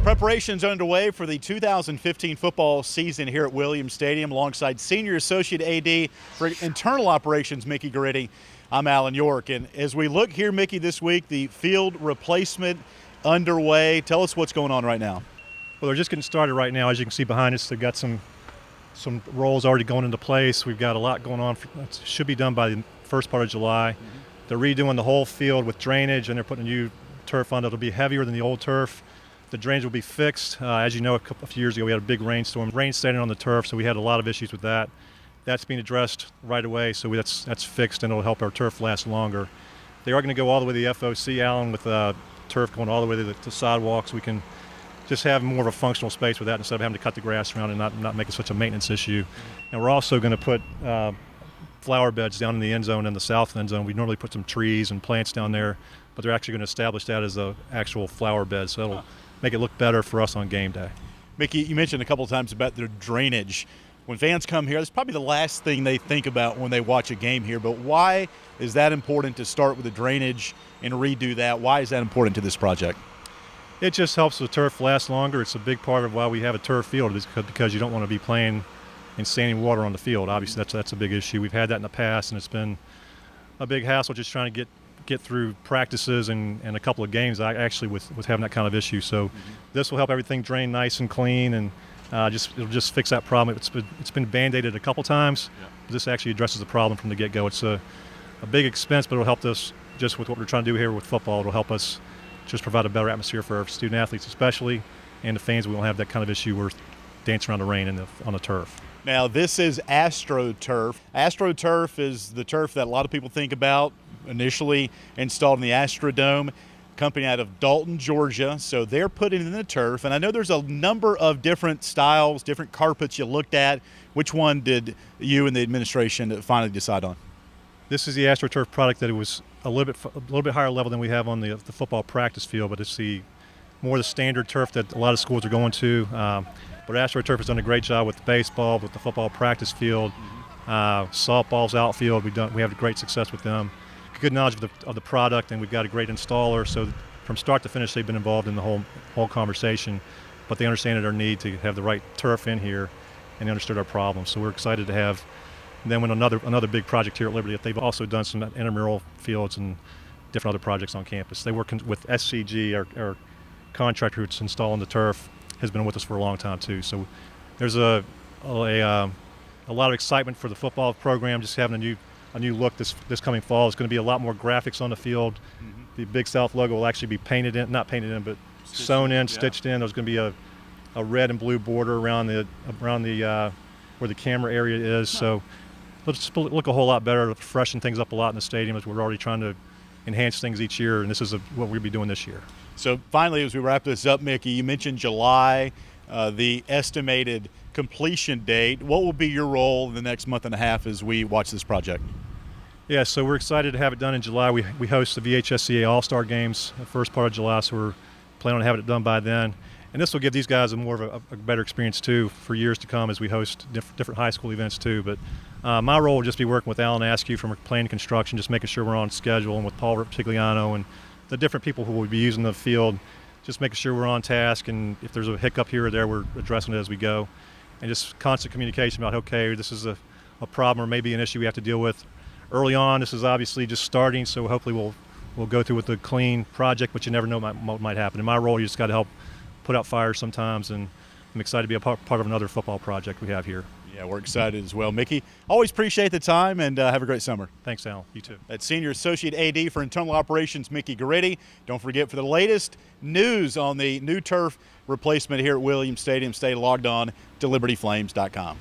Preparations underway for the 2015 football season here at Williams Stadium alongside Senior Associate AD for Internal Operations, Mickey Guridy. I'm Alan York, and as we look here, Mickey, this week, the field replacement underway. Tell us what's going on right now. Well, they're just getting started right now. As you can see behind us, they've got some rolls already going into place. We've got a lot going on. It should be done by the first part of July. They're redoing the whole field with drainage, and they're putting a new turf on. It'll be heavier than the old turf. The drainage will be fixed. As you know, a few years ago, we had a big rainstorm. Rain stayed on the turf, so we had a lot of issues with that. That's being addressed right away, so that's fixed, and it'll help our turf last longer. They are going to go all the way to the FOC, Alan, with turf going all the way to the sidewalks. We can just have more of a functional space with that instead of having to cut the grass around and not make it such a maintenance issue. And we're also going to put flower beds down in the end zone and the south end zone. We normally put some trees and plants down there, but they're actually going to establish that as an actual flower bed, so it'll make it look better for us on game day. Mickey, you mentioned a couple of times about the drainage. When fans come here, that's probably the last thing they think about when they watch a game here, but why is that important to start with the drainage and redo that? Why is that important to this project? It just helps the turf last longer. It's a big part of why we have a turf field, because you don't want to be playing in standing water on the field. Obviously, that's a big issue. We've had that in the past, and it's been a big hassle just trying to get through practices and a couple of games actually with having that kind of issue. So this will help everything drain nice and clean, and it'll just fix that problem. It's been band-aided a couple times. But this actually addresses the problem from the get-go. It's a big expense, but it'll help us just with what we're trying to do here with football. It'll help us just provide a better atmosphere for our student athletes especially, and the fans. We won't have that kind of issue where dancing around the rain on the turf. Now, this is AstroTurf. AstroTurf is the turf that a lot of people think about, initially installed in the Astrodome, company out of Dalton, Georgia. So they're putting in the turf, and I know there's a number of different styles, different carpets you looked at. Which one did you and the administration finally decide on? This is the AstroTurf product that it was a little bit higher level than we have on the football practice field, but it's more the standard turf that a lot of schools are going to. But AstroTurf has done a great job with baseball, with the football practice field, softball's outfield. We have great success with them. Good knowledge of the product, and we've got a great installer. So from start to finish, they've been involved in the whole conversation. But they understand our need to have the right turf in here, and they understood our problems. So we're excited to have them with another big project here at Liberty. They've also done some intramural fields and different other projects on campus. They work with SCG, our contractor who's installing the turf, has been with us for a long time too. So there's a lot of excitement for the football program, just having a new look this coming fall. There's going to be a lot more graphics on the field. The Big South logo will actually be not painted in, but sewn in, stitched in. There's going to be a red and blue border around the where the camera area is. So it'll just look a whole lot better, freshen things up a lot in the stadium, as we're already trying to enhance things each year, and this is what we'll be doing this year. So finally, as we wrap this up, Mickey, you mentioned July, the estimated completion date. What will be your role in the next month and a half as we watch this project? Yeah, so we're excited to have it done in July. We host the VHSCA All-Star Games the first part of July, so we're planning on having it done by then. And this will give these guys more of a better experience too for years to come as we host different high school events too. But my role will just be working with Alan Askew from Planning Construction, just making sure we're on schedule, and with Paul Riptigliano and the different people who will be using the field, just making sure we're on task, and if there's a hiccup here or there, we're addressing it as we go. And just constant communication about, okay, this is a problem or maybe an issue we have to deal with. Early on, this is obviously just starting, so hopefully we'll go through with a clean project, but you never know what might happen. In my role, you just got to help put out fires sometimes, and I'm excited to be a part of another football project we have here. Yeah, we're excited as well. Mickey, always appreciate the time, and have a great summer. Thanks, Al. You too. That's Senior Associate AD for Internal Operations, Mickey Guridy. Don't forget, for the latest news on the new turf replacement here at Williams Stadium, stay logged on to libertyflames.com.